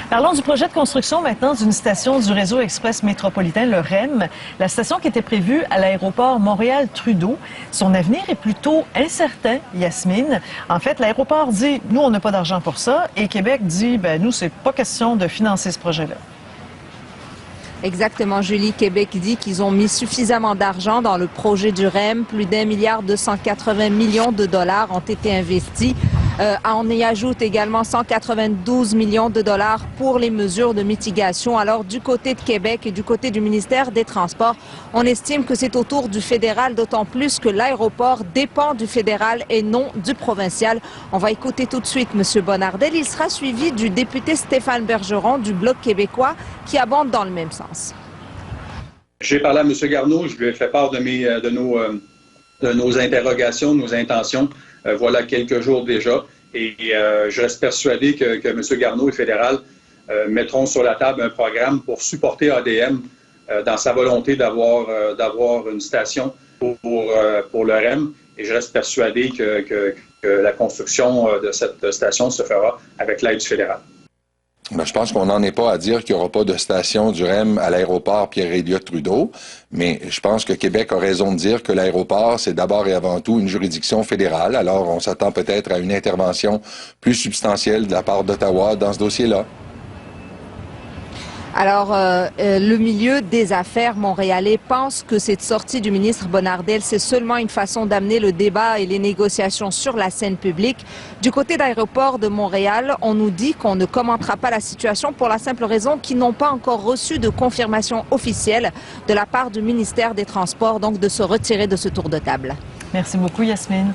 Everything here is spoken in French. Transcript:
Parlons du projet de construction maintenant d'une station du réseau express métropolitain, le REM. La station qui était prévue à l'aéroport Montréal-Trudeau. Son avenir est plutôt incertain, Yasmine. En fait, l'aéroport dit, nous, on n'a pas d'argent pour ça. Et Québec dit, nous, c'est pas question de financer ce projet-là. Exactement, Julie. Québec dit qu'ils ont mis suffisamment d'argent dans le projet du REM. Plus d'1,280 milliard de dollars ont été investis. On y ajoute également 192 millions de dollars pour les mesures de mitigation. Alors, du côté de Québec et du côté du ministère des Transports, on estime que c'est au tour du fédéral, d'autant plus que l'aéroport dépend du fédéral et non du provincial. On va écouter tout de suite M. Bonnardel. Il sera suivi du député Stéphane Bergeron du Bloc québécois qui abonde dans le même sens. J'ai parlé à M. Garneau, je lui ai fait part de nos interrogations, de nos intentions, voilà quelques jours déjà. Et je reste persuadé que M. Garneau et fédéral mettront sur la table un programme pour supporter ADM dans sa volonté d'avoir une station pour le REM. Et je reste persuadé que la construction de cette station se fera avec l'aide du fédéral. Je pense qu'on n'en est pas à dire qu'il n'y aura pas de station du REM à l'aéroport Pierre-Elliott-Trudeau, mais je pense que Québec a raison de dire que l'aéroport, c'est d'abord et avant tout une juridiction fédérale. Alors, on s'attend peut-être à une intervention plus substantielle de la part d'Ottawa dans ce dossier-là. Alors, le milieu des affaires montréalais pense que cette sortie du ministre Bonnardel, c'est seulement une façon d'amener le débat et les négociations sur la scène publique. Du côté d'Aéroport de Montréal, on nous dit qu'on ne commentera pas la situation pour la simple raison qu'ils n'ont pas encore reçu de confirmation officielle de la part du ministère des Transports, donc de se retirer de ce tour de table. Merci beaucoup, Yasmine.